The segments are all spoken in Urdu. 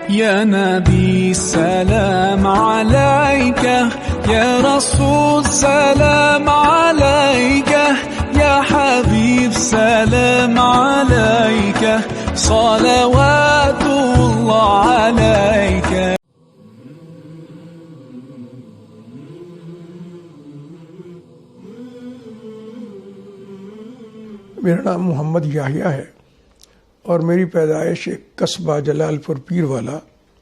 يا نبي سلام عليك، يا رسول سلام عليك، يا حبيب سلام عليك، صلوات الله عليك. میرا نام محمد یحییٰ ہے اور میری پیدائش ایک قصبہ جلال پور پیر والا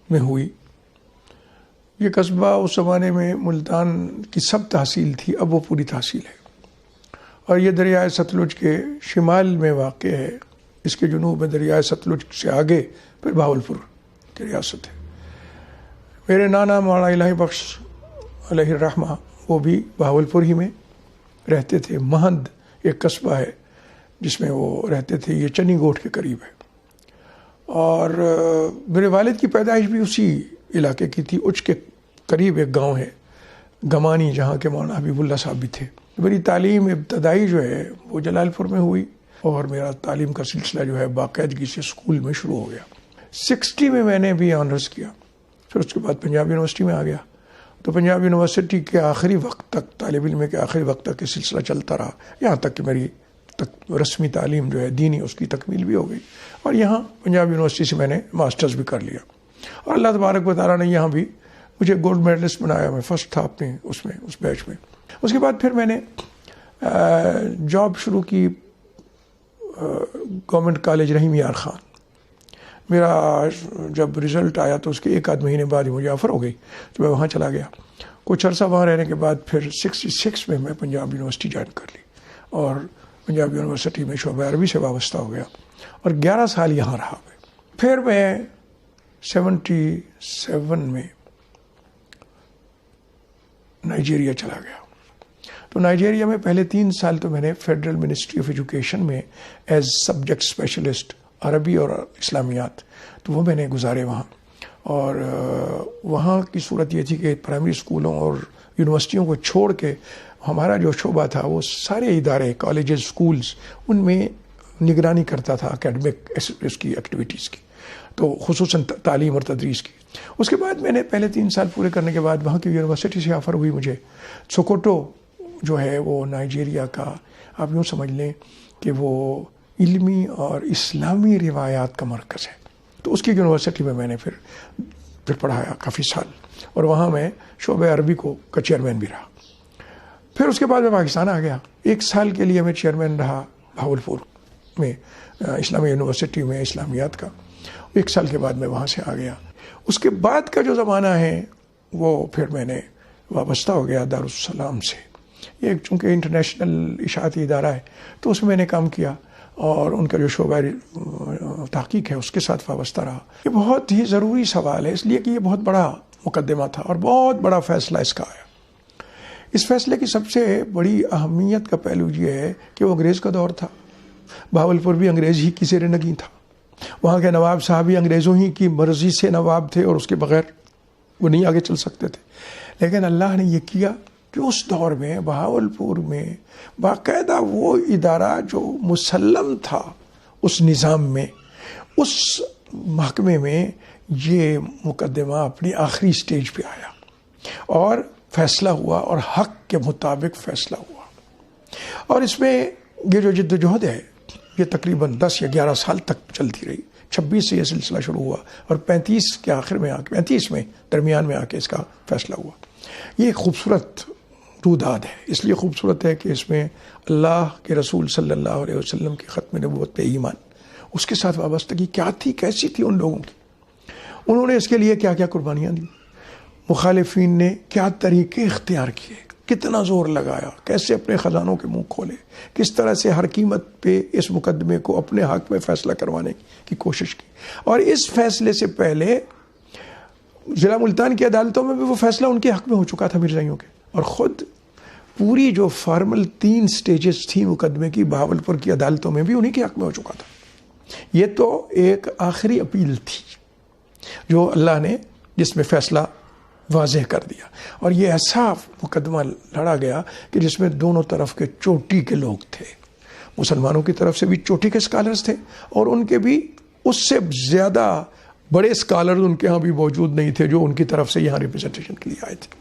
میں ہوئی. یہ قصبہ اس زمانے میں ملتان کی سب تحصیل تھی، اب وہ پوری تحصیل ہے، اور یہ دریائے ستلج کے شمال میں واقع ہے. اس کے جنوب میں دریائے ستلج سے آگے پھر بہاولپور کی ریاست ہے. میرے نانا مولانا الہی بخش علیہ الرحمہ وہ بھی بہاولپور ہی میں رہتے تھے. مہند ایک قصبہ ہے جس میں وہ رہتے تھے، یہ چنی گوٹھ کے قریب ہے. اور میرے والد کی پیدائش بھی اسی علاقے کی تھی. اچ کے قریب ایک گاؤں ہے گمانی، جہاں کے مولانا حبیب اللہ صاحب بھی تھے. میری تعلیم ابتدائی جو ہے وہ جلال پور میں ہوئی، اور میرا تعلیم کا سلسلہ جو ہے باقاعدگی سے اسکول میں شروع ہو گیا. 60 میں نے بھی آنرس کیا، پھر اس کے بعد پنجاب یونیورسٹی میں آ گیا. تو پنجاب یونیورسٹی کے آخری وقت تک، طالب علم کے آخری وقت تک یہ سلسلہ چلتا رہا، یہاں تک کہ میری رسمی تعلیم جو ہے دینی اس کی تکمیل بھی ہو گئی. اور یہاں پنجاب یونیورسٹی سے میں نے ماسٹرز بھی کر لیا، اور اللہ تبارک و تعالیٰ نے یہاں بھی مجھے گولڈ میڈلسٹ بنایا. میں فرسٹ تھا اپنے اس بیچ میں. اس کے بعد پھر میں نے جاب شروع کی گورنمنٹ کالج رحیم یار خان. میرا جب رزلٹ آیا تو اس کے ایک آدھ مہینے بعد ہی مجھے آفر ہو گئی، تو میں وہاں چلا گیا. کچھ عرصہ وہاں رہنے کے بعد پھر 66 میں پنجاب یونیورسٹی جوائن کر لی، اور پنجاب یونیورسٹی میں شعبہ عربی سے وابستہ ہو گیا، اور 11 سال یہاں رہا. پھر میں 77 میں نائجیریا چلا گیا. تو نائجیریا میں پہلے 3 سال تو میں نے فیڈرل منسٹری آف ایجوکیشن میں ایز سبجیکٹ اسپیشلسٹ عربی اور اسلامیات، تو وہ میں نے گزارے وہاں. اور وہاں کی صورت یہ تھی کہ پرائمری اسکولوں اور یونیورسٹیوں کو چھوڑ کے ہمارا جو شعبہ تھا وہ سارے ادارے، کالجز، اسکولز، ان میں نگرانی کرتا تھا اکیڈمک اس کی ایکٹیویٹیز کی، تو خصوصاً تعلیم اور تدریس کی. اس کے بعد میں نے پہلے 3 سال پورے کرنے کے بعد وہاں کی یونیورسٹی سے آفر ہوئی مجھے. سوکوٹو جو ہے وہ نائجیریا کا، آپ یوں سمجھ لیں کہ وہ علمی اور اسلامی روایات کا مرکز ہے. تو اس کی یونیورسٹی میں نے پھر پڑھایا کافی سال، اور وہاں میں شعبہ عربی کا چیئرمین بھی رہا. پھر اس کے بعد میں پاکستان آ گیا. 1 سال کے لیے میں چیئرمین رہا بہاولپور میں اسلامی یونیورسٹی میں اسلامیات کا. 1 سال کے بعد میں وہاں سے آ گیا. اس کے بعد کا جو زمانہ ہے وہ پھر میں نے وابستہ ہو گیا دارالسلام سے. یہ چونکہ انٹرنیشنل اشاعتی ادارہ ہے تو اس میں نے کام کیا، اور ان کا جو شعبہ تحقیق ہے اس کے ساتھ وابستہ رہا. یہ بہت ہی ضروری سوال ہے، اس لیے کہ یہ بہت بڑا مقدمہ تھا اور بہت بڑا فیصلہ اس کا آیا. اس فیصلے کی سب سے بڑی اہمیت کا پہلو یہ ہے کہ وہ انگریز کا دور تھا. بہاولپور بھی انگریز ہی کی زیر نگین تھا. وہاں کے نواب صاحب بھی انگریزوں ہی کی مرضی سے نواب تھے، اور اس کے بغیر وہ نہیں آگے چل سکتے تھے. لیکن اللہ نے یہ کیا کہ اس دور میں بہاولپور میں باقاعدہ وہ ادارہ جو مسلم تھا اس نظام میں، اس محکمے میں یہ مقدمہ اپنی آخری سٹیج پہ آیا، اور فیصلہ ہوا، اور حق کے مطابق فیصلہ ہوا. اور اس میں یہ جو جد و جہد ہے یہ تقریباً 10 یا 11 سال تک چلتی رہی. 26 سے یہ سلسلہ شروع ہوا، اور 35 کے آخر میں 35 میں درمیان میں آ کے اس کا فیصلہ ہوا. یہ ایک خوبصورت روداد ہے. اس لیے خوبصورت ہے کہ اس میں اللہ کے رسول صلی اللہ علیہ وسلم کی ختم نبوت پہ ایمان، اس کے ساتھ وابستگی کیا تھی، کیسی تھی ان لوگوں کی، انہوں نے اس کے لیے کیا کیا قربانیاں دی، مخالفین نے کیا طریقے اختیار کیے، کتنا زور لگایا، کیسے اپنے خزانوں کے منہ کھولے، کس طرح سے ہر قیمت پہ اس مقدمے کو اپنے حق میں فیصلہ کروانے کی کوشش کی. اور اس فیصلے سے پہلے ضلع ملتان کی عدالتوں میں بھی وہ فیصلہ ان کے حق میں ہو چکا تھا مرزائیوں کے، اور خود پوری جو فارمل 3 سٹیجز تھی مقدمے کی بہاولپور کی عدالتوں میں بھی انہی کے حق میں ہو چکا تھا. یہ تو ایک آخری اپیل تھی جو اللہ نے جس میں فیصلہ واضح کر دیا، اور یہ ایسا مقدمہ لڑا گیا کہ جس میں دونوں طرف کے چوٹی کے لوگ تھے. مسلمانوں کی طرف سے بھی چوٹی کے اسکالرز تھے، اور ان کے بھی اس سے زیادہ بڑے اسکالر ان کے ہاں بھی موجود نہیں تھے جو ان کی طرف سے یہاں ریپرزنٹیشن کے لیے آئے تھے.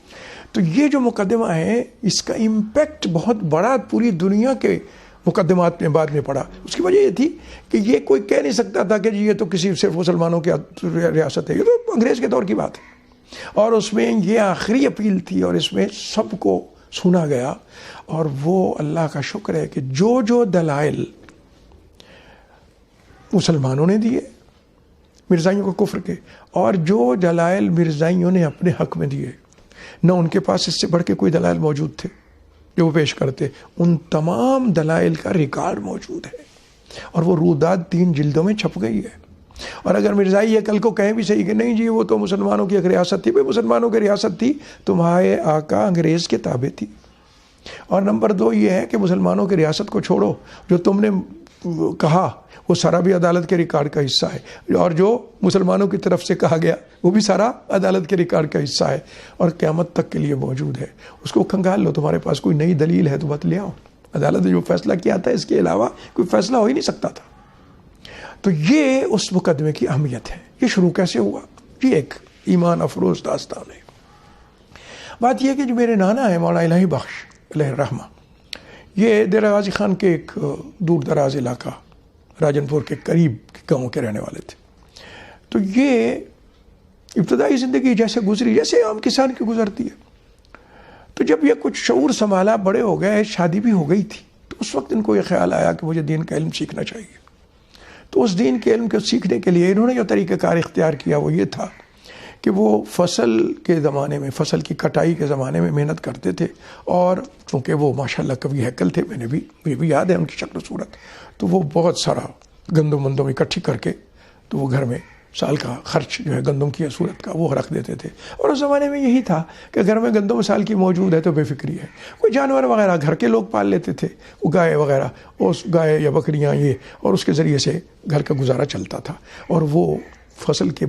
تو یہ جو مقدمہ ہے اس کا امپیکٹ بہت بڑا پوری دنیا کے مقدمات میں بعد میں پڑا. اس کی وجہ یہ تھی کہ یہ کوئی کہہ نہیں سکتا تھا کہ جی یہ تو کسی صرف مسلمانوں کی ریاست ہے، یہ تو انگریز کے دور کی بات ہے. اور اس میں یہ آخری اپیل تھی اور اس میں سب کو سنا گیا. اور وہ اللہ کا شکر ہے کہ جو دلائل مسلمانوں نے دیے مرزائیوں کو کفر کے، اور جو دلائل مرزائیوں نے اپنے حق میں دیے، نہ ان کے پاس اس سے بڑھ کے کوئی دلائل موجود تھے جو وہ پیش کرتے، ان تمام دلائل کا ریکارڈ موجود ہے اور وہ روداد 3 جلدوں میں چھپ گئی ہے. اور اگر مرزائی یہ کل کو کہیں بھی صحیح کہ نہیں جی وہ تو مسلمانوں کی ایک ریاست تھی، بھئی مسلمانوں کی ریاست تھی، تمہارے آقا انگریز کے تابع تھی. اور نمبر 2 یہ ہے کہ مسلمانوں کی ریاست کو چھوڑو، جو تم نے کہا وہ سارا بھی عدالت کے ریکارڈ کا حصہ ہے، اور جو مسلمانوں کی طرف سے کہا گیا وہ بھی سارا عدالت کے ریکارڈ کا حصہ ہے اور قیامت تک کے لیے موجود ہے. اس کو کھنگال لو، تمہارے پاس کوئی نئی دلیل ہے تو بات لے آؤ. عدالت نے جو فیصلہ کیا تھا اس کے علاوہ کوئی فیصلہ ہو ہی نہیں سکتا تھا. تو یہ اس مقدمے کی اہمیت ہے. یہ شروع کیسے ہوا؟ یہ ایک ایمان افروز داستان ہے. بات یہ کہ جو میرے نانا ہیں مولانا الہی بخش علیہ الرحمہ، یہ دیر غازی خان کے ایک دور دراز علاقہ راجن پور کے قریب گاؤں کے رہنے والے تھے. تو یہ ابتدائی زندگی جیسے گزری جیسے عام کسان کی گزرتی ہے. تو جب یہ کچھ شعور سنبھالا، بڑے ہو گئے، شادی بھی ہو گئی تھی، تو اس وقت ان کو یہ خیال آیا کہ مجھے دین کا علم سیکھنا چاہیے. تو اس دین کے علم کو سیکھنے کے لیے انہوں نے جو طریقہ کار اختیار کیا وہ یہ تھا کہ وہ فصل کے زمانے میں، فصل کی کٹائی کے زمانے میں محنت کرتے تھے. اور چونکہ وہ ماشاءاللہ کبھی ہیکل تھے، مجھے بھی یاد ہے ان کی شکل و صورت، تو وہ بہت سارا گندم اکٹھی کر کے تو وہ گھر میں سال کا خرچ جو ہے گندم کی صورت کا وہ رکھ دیتے تھے. اور اس زمانے میں یہی تھا کہ گھر میں گندم سال کی موجود ہے تو بے فکری ہے. کوئی جانور وغیرہ گھر کے لوگ پال لیتے تھے، وہ گائے وغیرہ، اس گائے یا بکریاں یہ، اور اس کے ذریعے سے گھر کا گزارا چلتا تھا. اور وہ فصل کے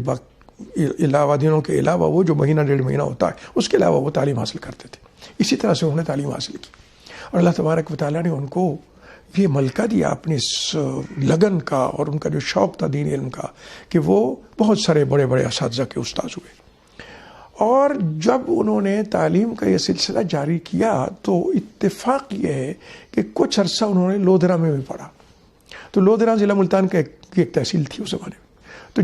علاوہ، دنوں کے علاوہ، وہ جو مہینہ 1.5 مہینہ ہوتا ہے اس کے علاوہ وہ تعلیم حاصل کرتے تھے. اسی طرح سے انہوں نے تعلیم حاصل کی اور اللہ تبارک و تعالیٰ نے ان کو یہ ملکہ دیا اپنی اس لگن کا اور ان کا جو شوق تھا دین علم کا، کہ وہ بہت سارے بڑے بڑے اساتذہ کے استاذ ہوئے. اور جب انہوں نے تعلیم کا یہ سلسلہ جاری کیا تو اتفاق یہ ہے کہ کچھ عرصہ انہوں نے لودھرا میں بھی پڑھا. تو لودھرا ضلع ملتان کا ایک تحصیل تھی اس زمانے میں. تو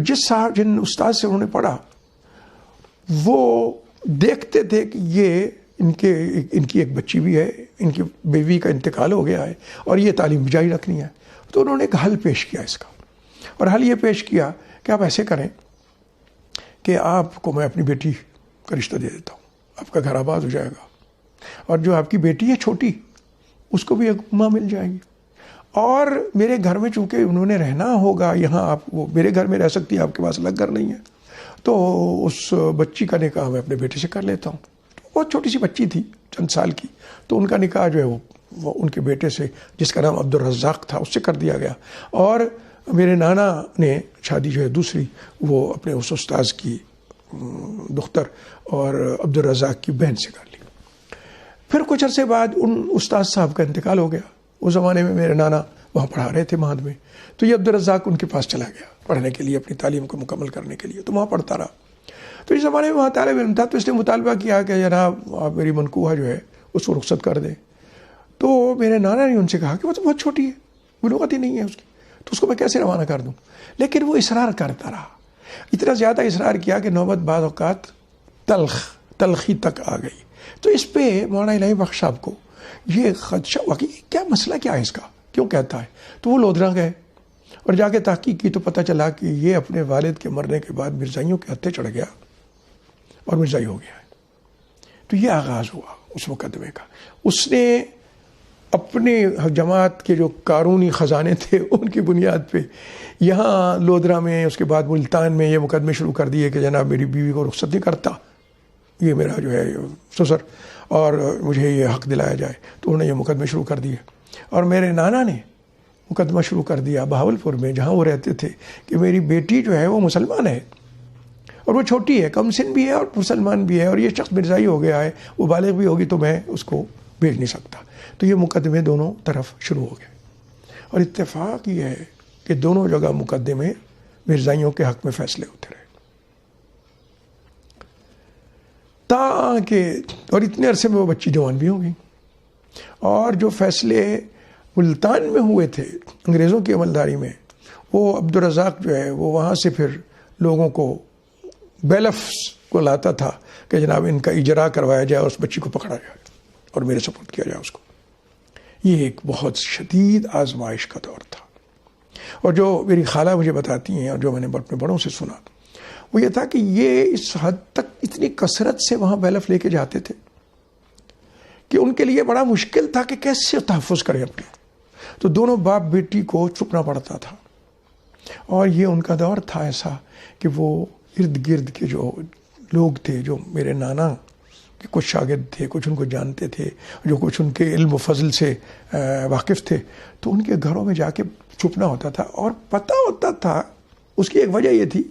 جن استاد سے انہوں نے پڑھا وہ دیکھتے تھے کہ یہ ان کی ایک بچی بھی ہے، ان کی بیوی کا انتقال ہو گیا ہے اور یہ تعلیم جاری رکھنی ہے. تو انہوں نے ایک حل پیش کیا اس کا، اور حل یہ پیش کیا کہ آپ ایسے کریں کہ آپ کو میں اپنی بیٹی کا رشتہ دے دیتا ہوں، آپ کا گھر آباد ہو جائے گا، اور جو آپ کی بیٹی ہے چھوٹی اس کو بھی ایک ماں مل جائے گی. اور میرے گھر میں چونکہ انہوں نے رہنا ہوگا، یہاں آپ وہ میرے گھر میں رہ سکتی ہیں، آپ کے پاس الگ گھر نہیں ہے، تو اس بچی کا نکاح میں اپنے بیٹے سے کر لیتا ہوں. بہت چھوٹی سی بچی تھی، چند سال کی، تو ان کا نکاح جو ہے وہ ان کے بیٹے سے جس کا نام عبدالرزاق تھا اس سے کر دیا گیا. اور میرے نانا نے شادی جو ہے دوسری وہ اپنے اس استاذ کی دختر اور عبدالرزاق کی بہن سے کر لی. پھر کچھ عرصے بعد ان استاذ صاحب کا انتقال ہو گیا. اس زمانے میں میرے نانا وہاں پڑھا رہے تھے مہد میں، تو یہ عبدالرزاق ان کے پاس چلا گیا پڑھنے کے لیے، اپنی تعلیم کو مکمل کرنے کے لیے. تو وہاں پڑھتا رہا. تو اس زمانے میں وہاں طالب علم تھا، تو اس نے مطالبہ کیا کہ جناب آپ میری منکوحہ جو ہے اس کو رخصت کر دیں. تو میرے نانا نے ان سے کہا کہ وہ تو بہت چھوٹی ہے، بلوغت ہی نہیں ہے اس کی، تو اس کو میں کیسے روانہ کر دوں. لیکن وہ اصرار کرتا رہا، اتنا زیادہ اصرار کیا کہ نوبت بعض اوقات تلخی تک آ گئی. تو اس پہ مولانا الہی بخش صاحب کو یہ خدشہ ہوا کہ کیا مسئلہ کیا ہے اس کا، کیوں کہتا ہے. تو وہ لودھرا گئے اور جا کے تحقیق کی تو پتہ چلا کہ یہ اپنے والد کے مرنے کے بعد مرزائیوں کے ہتھے چڑھ گیا اور مرزائی ہو گیا ہے. تو یہ آغاز ہوا اس مقدمے کا. اس نے اپنے جماعت کے جو قانونی خزانے تھے ان کی بنیاد پہ یہاں لودھرا میں، اس کے بعد ملتان میں یہ مقدمے شروع کر دیے کہ جناب میری بیوی کو رخصت نہیں کرتا یہ میرا جو ہے سسر، اور مجھے یہ حق دلایا جائے. تو انہوں نے یہ مقدمے شروع کر دیے. اور میرے نانا نے مقدمہ شروع کر دیا بہاولپور میں جہاں وہ رہتے تھے کہ میری بیٹی جو ہے وہ مسلمان ہے اور وہ چھوٹی ہے، کم سن بھی ہے اور مسلمان بھی ہے، اور یہ شخص مرزائی ہو گیا ہے، وہ بالغ بھی ہوگی تو میں اس کو بھیج نہیں سکتا. تو یہ مقدمے دونوں طرف شروع ہو گئے. اور اتفاق یہ ہے کہ دونوں جگہ مقدمے مرزائیوں کے حق میں فیصلے ہوتے رہے. تاکہ اور اتنے عرصے میں وہ بچی جوان بھی ہو گئی. اور جو فیصلے ملتان میں ہوئے تھے انگریزوں کی عملداری میں، وہ عبدالرزاق جو ہے وہ وہاں سے پھر لوگوں کو بیلفس کو لاتا تھا کہ جناب ان کا اجرا کروایا جائے، اس بچی کو پکڑا جائے اور میرے سپورٹ کیا جائے اس کو. یہ ایک بہت شدید آزمائش کا دور تھا. اور جو میری خالہ مجھے بتاتی ہیں اور جو میں نے اپنے بڑوں سے سنا، وہ یہ تھا کہ یہ اس حد تک اتنی کثرت سے وہاں بیلف لے کے جاتے تھے کہ ان کے لیے بڑا مشکل تھا کہ کیسے تحفظ کریں اپنے. تو دونوں باپ بیٹی کو چھپنا پڑتا تھا. اور یہ ان کا دور تھا ایسا کہ وہ ارد گرد کے جو لوگ تھے، جو میرے نانا کے کچھ شاگرد تھے، کچھ ان کو جانتے تھے، جو کچھ ان کے علم و فضل سے واقف تھے، تو ان کے گھروں میں جا کے چھپنا ہوتا تھا. اور پتہ ہوتا تھا، اس کی ایک وجہ یہ تھی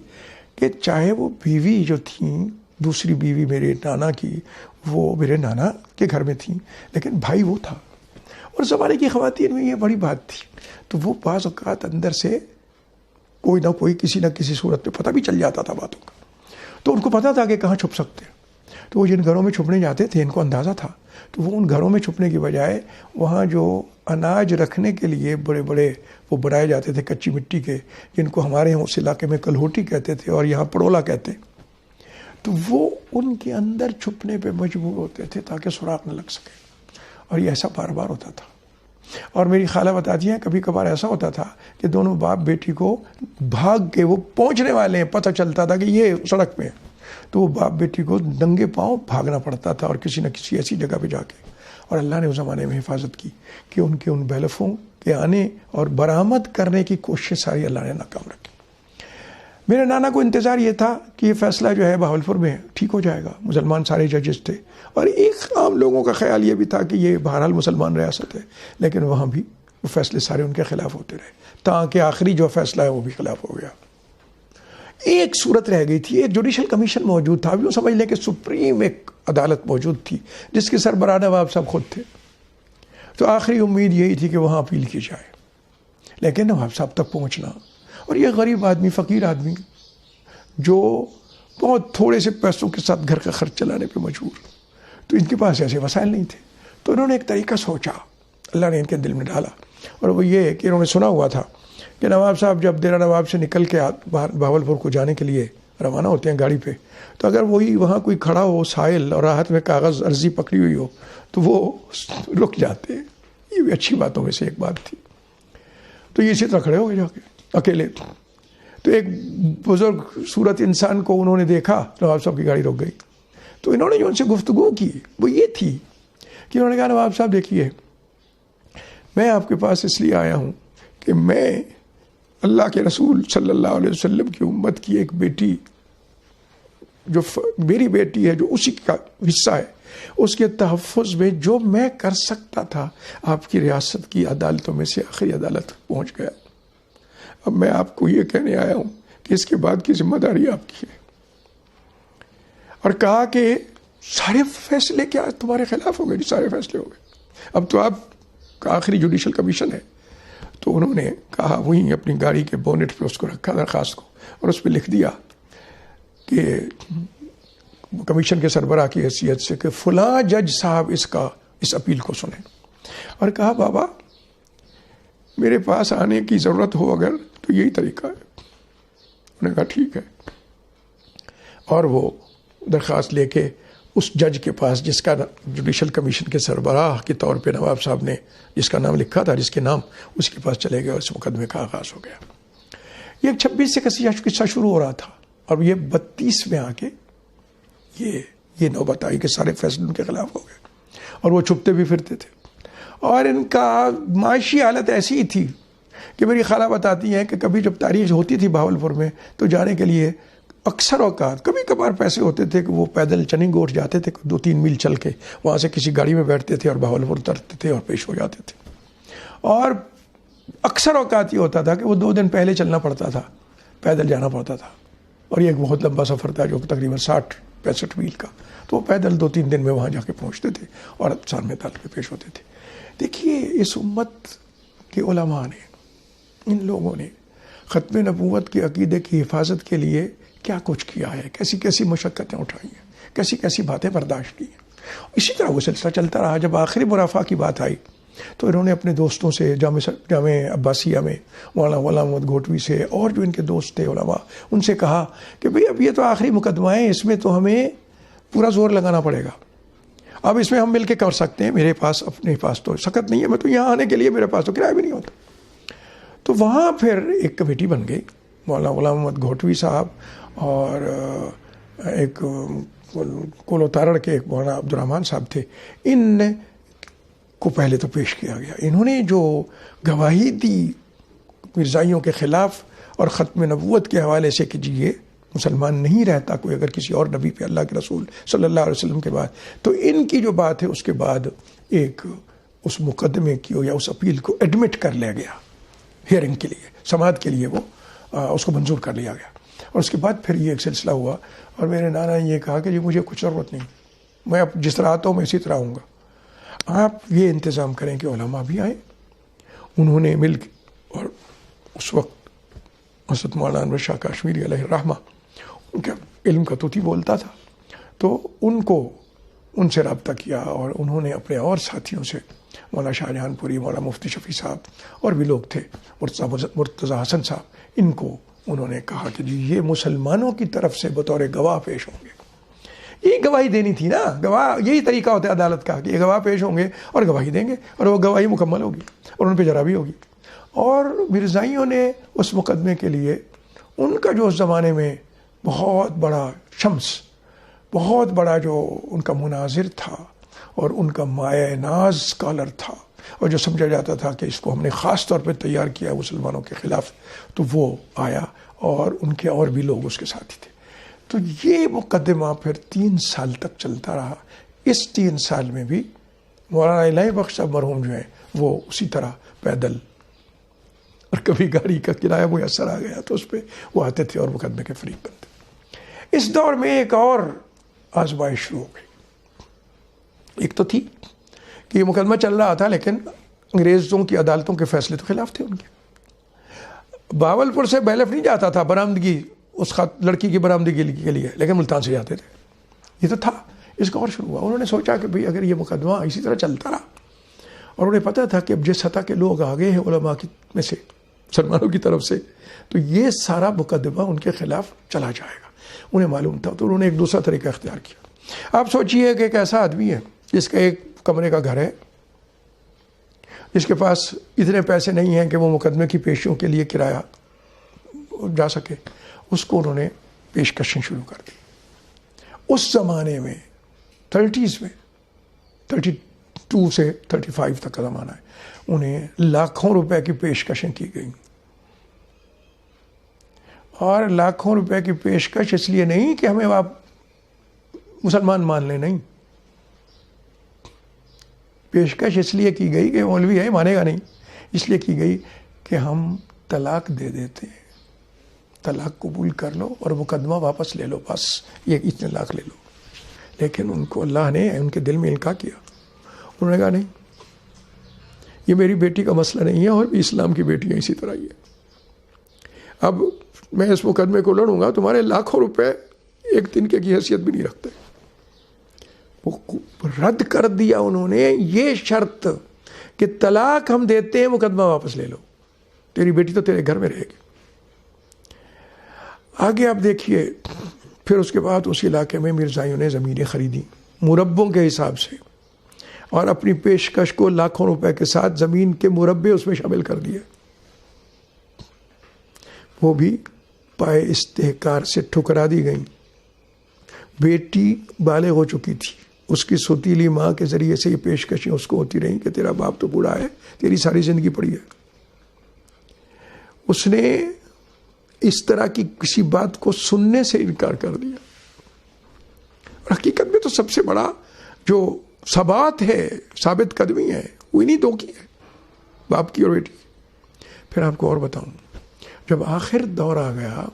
کہ چاہے وہ بیوی جو تھیں، دوسری بیوی میرے نانا کی، وہ میرے نانا کے گھر میں تھیں، لیکن بھائی وہ تھا. اور زمانے کی خواتین میں یہ بڑی بات تھی. تو وہ بعض اوقات اندر سے کوئی نہ کوئی کسی نہ کسی صورت میں پتہ بھی چل جاتا تھا باتوں کا. تو ان کو پتہ تھا کہ کہاں چھپ سکتے ہیں. تو وہ جن گھروں میں چھپنے جاتے تھے ان کو اندازہ تھا. تو وہ ان گھروں میں چھپنے کی بجائے وہاں جو اناج رکھنے کے لیے بڑے بڑے وہ بنائے جاتے تھے کچی مٹی کے، جن کو ہمارے یہاں اس علاقے میں کلہوٹی کہتے تھے اور یہاں پڑولا کہتے، تو وہ ان کے اندر چھپنے پہ مجبور ہوتے تھے تاکہ سراغ نہ لگ سکے. اور یہ ایسا بار بار ہوتا تھا. اور میری خالہ بتاتی ہیں کبھی کبھار ایسا ہوتا تھا کہ دونوں باپ بیٹی کو بھاگ کے وہ پہنچنے والے ہیں، پتہ چلتا تھا کہ یہ سڑک پہ ہے، تو وہ باپ بیٹی کو ننگے پاؤں بھاگنا پڑتا تھا اور کسی نہ کسی ایسی جگہ پہ جا کے. اور اللہ نے اس زمانے میں حفاظت کی کہ ان بیلفوں کے آنے اور برآمد کرنے کی کوشش ساری اللہ نے ناکام رکھی. میرے نانا کو انتظار یہ تھا کہ یہ فیصلہ جو ہے بہاولپور میں ٹھیک ہو جائے گا. مسلمان سارے ججز تھے اور ایک عام لوگوں کا خیال یہ بھی تھا کہ یہ بہرحال مسلمان ریاست ہے، لیکن وہاں بھی وہ فیصلے سارے ان کے خلاف ہوتے رہے تاکہ آخری جو فیصلہ ہے وہ بھی خلاف ہو گیا. ایک صورت رہ گئی تھی، ایک جوڈیشل کمیشن موجود تھا. اب یوں سمجھ لیں کہ سپریم ایک عدالت موجود تھی جس کے سربراہ نواب صاحب خود تھے. تو آخری امید یہی تھی کہ وہاں اپیل کی جائے، لیکن نواب صاحب تک پہنچنا، اور یہ غریب آدمی، فقیر آدمی جو بہت تھوڑے سے پیسوں کے ساتھ گھر کا خرچ چلانے پہ مجبور، تو ان کے پاس ایسے وسائل نہیں تھے. تو انہوں نے ایک طریقہ سوچا، اللہ نے ان کے دل میں ڈالا، اور وہ یہ کہ انہوں نے سنا ہوا تھا کہ نواب صاحب جب دیرا نواب سے نکل کے بہاولپور کو جانے کے لیے روانہ ہوتے ہیں گاڑی پہ، تو اگر وہی وہاں کوئی کھڑا ہو سائل اور راحت میں کاغذ عرضی پکڑی ہوئی ہو تو وہ رک جاتے ہیں. یہ بھی اچھی باتوں میں سے ایک بات تھی. تو یہ اسی طرح کھڑے ہو گئے جا کے اکیلے. تو ایک بزرگ صورت انسان کو انہوں نے دیکھا، نواب صاحب کی گاڑی رک گئی. تو انہوں نے جو ان سے گفتگو کی وہ یہ تھی کہ انہوں نے کہا نواب صاحب دیکھیے، میں آپ کے پاس اس لیے آیا ہوں کہ میں اللہ کے رسول صلی اللہ علیہ وسلم کی امت کی ایک بیٹی، جو میری بیٹی ہے، جو اسی کا حصہ ہے، اس کے تحفظ میں جو میں کر سکتا تھا آپ کی ریاست کی عدالتوں میں سے آخری عدالت پہنچ گیا. اب میں آپ کو یہ کہنے آیا ہوں کہ اس کے بعد کی ذمہ داری آپ کی ہے. اور کہا کہ سارے فیصلے کیا تمہارے خلاف ہو گئے؟ سارے فیصلے ہو گئے، اب تو آپ کا آخری جوڈیشل کمیشن ہے. تو انہوں نے کہا، وہیں اپنی گاڑی کے بونٹ پہ اس کو رکھا درخواست کو، اور اس پہ لکھ دیا کہ کمیشن کے سربراہ کی حیثیت سے کہ فلاں جج صاحب اس اپیل کو سنیں. اور کہا بابا میرے پاس آنے کی ضرورت ہو اگر تو یہی طریقہ ہے. انہوں نے کہا ٹھیک ہے. اور وہ درخواست لے کے اس جج کے پاس جس کا جوڈیشل کمیشن کے سربراہ کے طور پہ نواب صاحب نے جس کا نام لکھا تھا، جس کے نام، اس کے پاس چلے گئے اور اس مقدمے کا آغاز ہو گیا. یہ 26 سے قصہ شروع ہو رہا تھا اور یہ 32 میں آ کے یہ نوبت آئی کہ سارے فیصلے ان کے خلاف ہو گئے اور وہ چھپتے بھی پھرتے تھے. اور ان کا معاشی حالت ایسی ہی تھی کہ میری خالہ بتاتی ہیں کہ کبھی جب تاریخ ہوتی تھی بہاولپور میں تو جانے کے لیے اکثر اوقات کبھی کبھار پیسے ہوتے تھے کہ وہ پیدل چنی گوٹ جاتے تھے، 2-3 میل چل کے وہاں سے کسی گاڑی میں بیٹھتے تھے اور بہاولپور اترتے تھے اور پیش ہو جاتے تھے. اور اکثر اوقات یہ ہوتا تھا کہ وہ 2 دن پہلے چلنا پڑتا تھا، پیدل جانا پڑتا تھا، اور یہ ایک بہت لمبا سفر تھا جو تقریباً 60-65 میل کا. تو وہ پیدل 2-3 دن میں وہاں جا کے پہنچتے تھے اور سامنے تل کے پیش ہوتے تھے. دیکھیے اس امت کے علماء نے، ان لوگوں نے ختم نبوت کے عقیدے کی حفاظت کے لیے کیا کچھ کیا ہے، کیسی کیسی مشقتیں اٹھائی ہیں، کیسی کیسی باتیں برداشت کی ہیں. اسی طرح وہ سلسلہ چلتا رہا. جب آخری مرافعہ کی بات آئی تو انہوں نے اپنے دوستوں سے جامع عباسیہ میں مولانا غلام محمد گھوٹوی سے اور جو ان کے دوست تھے علماء، ان سے کہا کہ بھئی اب یہ تو آخری مقدمہ ہے، اس میں تو ہمیں پورا زور لگانا پڑے گا. اب اس میں ہم مل کے کر سکتے ہیں، میرے پاس اپنے پاس تو سخت نہیں ہے، میں تو یہاں آنے کے لیے میرے پاس تو کرایہ بھی نہیں ہوتا. تو وہاں پھر ایک کمیٹی بن گئی. مولانا غلام محمد گھوٹوی صاحب اور ایک کولو تارڑ کے ایک مولانا عبد الرحمن صاحب تھے، ان کو پہلے تو پیش کیا گیا. انہوں نے جو گواہی دی مرزائیوں کے خلاف اور ختم نبوت کے حوالے سے کہ جی یہ مسلمان نہیں رہتا کوئی اگر کسی اور نبی پہ اللہ کے رسول صلی اللہ علیہ وسلم کے بعد، تو ان کی جو بات ہے اس کے بعد ایک اس مقدمے کی یا اس اپیل کو ایڈمٹ کر لیا گیا، ہیئرنگ کے لیے، سماعت کے لیے وہ اس کو منظور کر لیا گیا. اور اس کے بعد پھر یہ ایک سلسلہ ہوا اور میرے نانا نے یہ کہا کہ جی مجھے کچھ ضرورت نہیں، میں اب جس طرح آتا ہوں میں اسی طرح آؤں گا، آپ یہ انتظام کریں کہ علماء بھی آئیں. انہوں نے مل کے، اور اس وقت حضرت مولانا انور شاہ کاشمیری علیہ الرحمہ ان کے علم کا توتی بولتا تھا، تو ان سے رابطہ کیا اور انہوں نے اپنے اور ساتھیوں سے، مولانا شاہ جہان پوری، مولانا مفتی شفیع صاحب اور بھی لوگ تھے، مرتضی حسن صاحب، ان کو انہوں نے کہا کہ جی یہ مسلمانوں کی طرف سے بطور گواہ پیش ہوں گے. یہ گواہی دینی تھی نا، گواہ یہی طریقہ ہوتا ہے عدالت کا کہ یہ گواہ پیش ہوں گے اور گواہی دیں گے اور وہ گواہی مکمل ہوگی اور ان پہ جرابی ہوگی. اور مرزائیوں نے اس مقدمے کے لیے ان کا جو اس زمانے میں بہت بڑا شمس، بہت بڑا جو ان کا مناظر تھا اور ان کا مایہ ناز اسکالر تھا اور جو سمجھا جاتا تھا کہ اس کو ہم نے خاص طور پہ تیار کیا مسلمانوں کے خلاف، تو وہ آیا اور ان کے اور بھی لوگ اس کے ساتھی تھے. تو یہ مقدمہ پھر 3 سال تک چلتا رہا. اس 3 سال میں بھی مولانا الہی بخش صاحب مرحوم جو ہیں وہ اسی طرح پیدل، اور کبھی گاڑی کا کرایہ میسر آ گیا تو اس پہ وہ آتے تھے اور مقدمے کے فریق بنتے. اس دور میں ایک اور آزمائش شروع ہو گئی. ایک تو تھی کہ یہ مقدمہ چل رہا تھا لیکن انگریزوں کی عدالتوں کے فیصلے تو خلاف تھے ان کے. باولپور سے بیلف نہیں جاتا تھا برآمدگی، اس لڑکی کی برآمدگی کے لیے، لیکن ملتان سے جاتے تھے. یہ تو تھا. اس کا اور شروع ہوا. انہوں نے سوچا کہ بھئی اگر یہ مقدمہ اسی طرح چلتا رہا، اور انہیں پتہ تھا کہ اب جس سطح کے لوگ آگے ہیں علماء میں سے، مسلمانوں کی طرف سے، تو یہ سارا مقدمہ ان کے خلاف چلا جائے گا. انہیں معلوم تھا، تو انہوں نے ایک دوسرا طریقہ اختیار کیا. آپ سوچئے کہ ایک ایسا آدمی ہے جس کا ایک کمرے کا گھر ہے، جس کے پاس اتنے پیسے نہیں ہیں کہ وہ مقدمے کی پیشیوں کے لیے کرایہ جا سکے، اس کو انہوں نے پیشکشیں شروع کر دی. اس زمانے میں 30s میں 32 سے 35 تک کا زمانہ ہے، انہیں لاکھوں روپے کی پیشکشیں کی گئیں. اور لاکھوں روپے کی پیشکش اس لیے نہیں کہ ہمیں آپ مسلمان مان لیں، نہیں، پیشکش اس لیے کی گئی کہ مولوی ہے مانے گا نہیں، اس لیے کی گئی کہ ہم طلاق دے دیتے ہیں، طلاق قبول کر لو اور مقدمہ واپس لے لو، بس یہ اتنے لاکھ لے لو. لیکن ان کو اللہ نے ان کے دل میں القاء کیا. انہوں نے کہا نہیں، یہ میری بیٹی کا مسئلہ نہیں ہے، اور بھی اسلام کی بیٹیاں اسی طرح ہی ہے. اب میں اس مقدمے کو لڑوں گا، تمہارے لاکھوں روپے ایک دن کی حیثیت بھی نہیں رکھتے. وہ رد کر دیا انہوں نے یہ شرط کہ طلاق ہم دیتے ہیں، مقدمہ واپس لے لو، تیری بیٹی تو تیرے گھر میں رہے گی. آگے آپ دیکھیے، پھر اس کے بعد اس علاقے میں مرزائیوں نے زمینیں خریدی مربوں کے حساب سے، اور اپنی پیشکش کو لاکھوں روپے کے ساتھ زمین کے مربے اس میں شامل کر دیے. وہ بھی پائے استحقار سے ٹھکرا دی گئیں. بیٹی بالغ ہو چکی تھی، اس کی سوتیلی ماں کے ذریعے سے یہ پیشکشیں اس کو ہوتی رہیں کہ تیرا باپ تو بوڑھا ہے، تیری ساری زندگی پڑی ہے. اس نے اس طرح کی کسی بات کو سننے سے انکار کر دیا. اور حقیقت میں تو سب سے بڑا جو ثبات ہے، ثابت قدمی ہے، وہ انہی دو کی ہے، باپ کی اور بیٹی کی. پھر آپ کو اور بتاؤں، جب آخر دور آ گیا،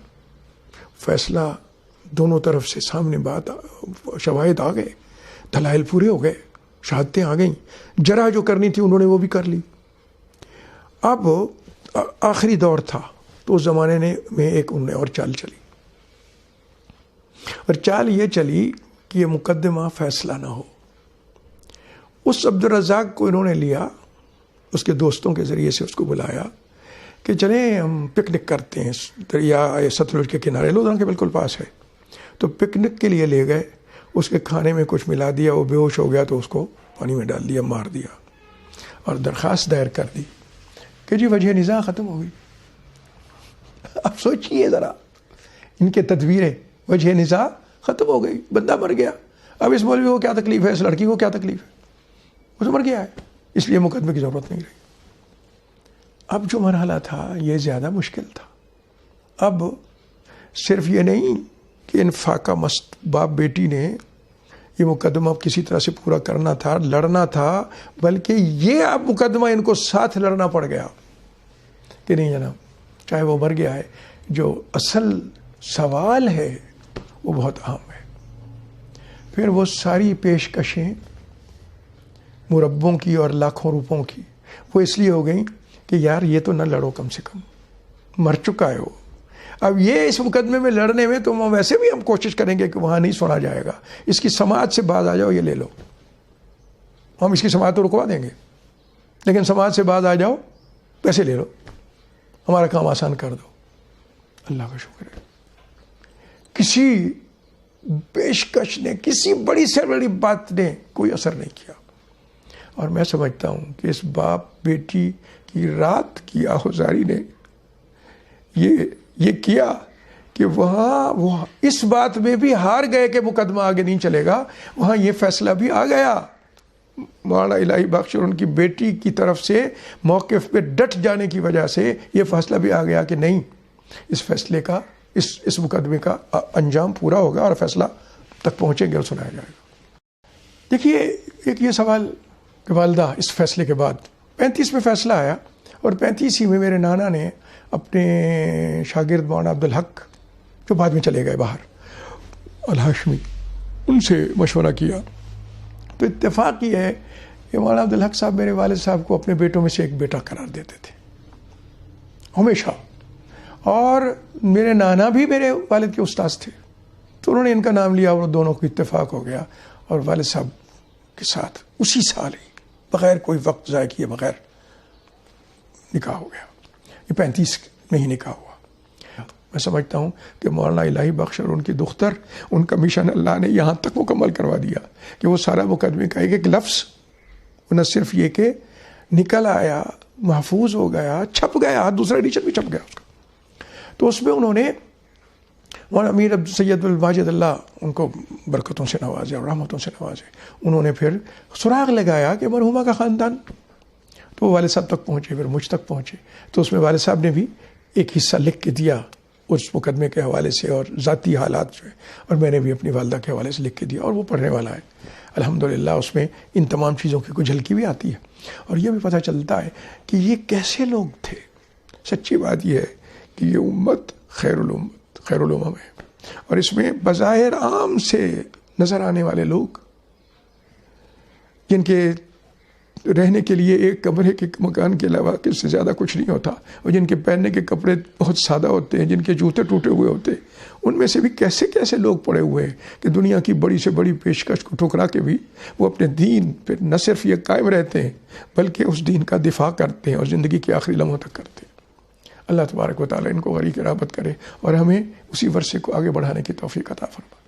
فیصلہ دونوں طرف سے سامنے، بات شواہد آ گئے، دلائل پورے ہو گئے، شہادتیں آ گئیں، جرح جو کرنی تھی انہوں نے وہ بھی کر لی. اب آخری دور تھا تو اس زمانے میں ایک انہوں نے اور چال چلی. اور چال یہ چلی کہ یہ مقدمہ فیصلہ نہ ہو. اس عبدالرزاق کو انہوں نے لیا، اس کے دوستوں کے ذریعے سے اس کو بلایا کہ چلیں ہم پکنک کرتے ہیں دریا ستلج کے کنارے، لودھران کے بالکل پاس ہے. تو پکنک کے لیے لے گئے، اس کے کھانے میں کچھ ملا دیا، وہ بے ہوش ہو گیا تو اس کو پانی میں ڈال دیا، مار دیا اور درخواست دائر کر دی کہ جی وجہ نزاع ختم ہو گئی. اب سوچیے ذرا ان کے تدبیریں، وجہ نزاع ختم ہو گئی، بندہ مر گیا. اب اس مولوی کو کیا تکلیف ہے، اس لڑکی کو کیا تکلیف ہے، وہ تو مر گیا ہے، اس لیے مقدمے کی ضرورت نہیں رہی. اب جو مرحلہ تھا یہ زیادہ مشکل تھا. اب صرف یہ نہیں کہ ان فاقہ مست باپ بیٹی نے یہ مقدمہ کسی طرح سے پورا کرنا تھا، لڑنا تھا، بلکہ یہ اب مقدمہ ان کو ساتھ لڑنا پڑ گیا کہ نہیں جناب چاہے وہ مر گیا ہے، جو اصل سوال ہے وہ بہت اہم ہے. پھر وہ ساری پیشکشیں مربوں کی اور لاکھوں روپوں کی وہ اس لیے ہو گئیں کہ یار یہ تو نہ لڑو، کم سے کم مر چکا ہے وہ. اب یہ اس مقدمے میں لڑنے میں تو ویسے بھی ہم کوشش کریں گے کہ وہاں نہیں سنا جائے گا، اس کی سماعت سے باز آ جاؤ، یہ لے لو، ہم اس کی سماعت تو رکوا دیں گے، لیکن سماعت سے باز آ جاؤ، پیسے لے لو، ہمارا کام آسان کر دو. اللہ کا شکر ہے کسی پیشکش نے، کسی بڑی سے بڑی بات نے کوئی اثر نہیں کیا. اور میں سمجھتا ہوں کہ اس باپ بیٹی کی رات کی آہوزاری نے یہ کیا کہ وہاں وہ اس بات میں بھی ہار گئے کہ مقدمہ آگے نہیں چلے گا، وہاں یہ فیصلہ بھی آ گیا. مولانا الہی بخش اور ان کی بیٹی کی طرف سے موقف پہ ڈٹ جانے کی وجہ سے یہ فیصلہ بھی آ گیا کہ نہیں، اس فیصلے کا، اس مقدمے کا انجام پورا ہوگا اور فیصلہ تک پہنچیں گے اور سنایا جائے گا. دیکھیے ایک یہ سوال کہ والدہ اس فیصلے کے بعد 35 میں فیصلہ آیا، اور 35 ہی میں میرے نانا نے اپنے شاگرد مولانا عبدالحق جو بعد میں چلے گئے باہر الہاشمی، ان سے مشورہ کیا. تو اتفاق یہ ہے کہ مولانا عبدالحق صاحب میرے والد صاحب کو اپنے بیٹوں میں سے ایک بیٹا قرار دیتے تھے ہمیشہ، اور میرے نانا بھی میرے والد کے استاذ تھے، تو انہوں نے ان کا نام لیا اور دونوں کو اتفاق ہو گیا، اور والد صاحب کے ساتھ اسی سال ہی بغیر کوئی وقت ضائع کیے بغیر نکاح ہو گیا. یہ 35 میں ہی نکاح ہوا. میں سمجھتا ہوں کہ مولانا الہی بخش اور ان کی دختر، ان کا مشن اللہ نے یہاں تک مکمل کروا دیا کہ وہ سارا مقدمے کا ایک ایک لفظ نہ صرف یہ کہ نکل آیا، محفوظ ہو گیا، چھپ گیا، دوسرا ایڈیشن بھی چھپ گیا اس کا. تو اس میں انہوں نے مولانا امیر سید الماجد اللہ ان کو برکتوں سے نوازے اور رحمتوں سے نوازے. انہوں نے پھر سراغ لگایا کہ مرحومہ کا خاندان، تو وہ والد صاحب تک پہنچے، پھر مجھ تک پہنچے. تو اس میں والد صاحب نے بھی ایک حصہ لکھ کے دیا اس مقدمے کے حوالے سے اور ذاتی حالات جو ہے، اور میں نے بھی اپنی والدہ کے حوالے سے لکھ کے دیا، اور وہ پڑھنے والا ہے الحمدللہ. اس میں ان تمام چیزوں کی کچھ جھلکی بھی آتی ہے، اور یہ بھی پتہ چلتا ہے کہ یہ کیسے لوگ تھے. سچی بات یہ ہے کہ یہ امت خیر الامم ہے، اور اس میں بظاہر عام سے نظر آنے والے لوگ جن کے رہنے کے لیے ایک کمرے کے مکان کے علاوہ اس سے زیادہ کچھ نہیں ہوتا، اور جن کے پہننے کے کپڑے بہت سادہ ہوتے ہیں، جن کے جوتے ٹوٹے ہوئے ہوتے ہیں، ان میں سے بھی کیسے کیسے لوگ پڑے ہوئے ہیں کہ دنیا کی بڑی سے بڑی پیشکش کو ٹھکرا کے بھی وہ اپنے دین پہ نہ صرف یہ قائم رہتے ہیں بلکہ اس دین کا دفاع کرتے ہیں اور زندگی کے آخری لمحوں تک کرتے ہیں. اللہ تبارک و تعالیٰ ان کو غریق رحمت کرے اور ہمیں اسی ورثے کو آگے بڑھانے کی توفیق عطا فرمائے.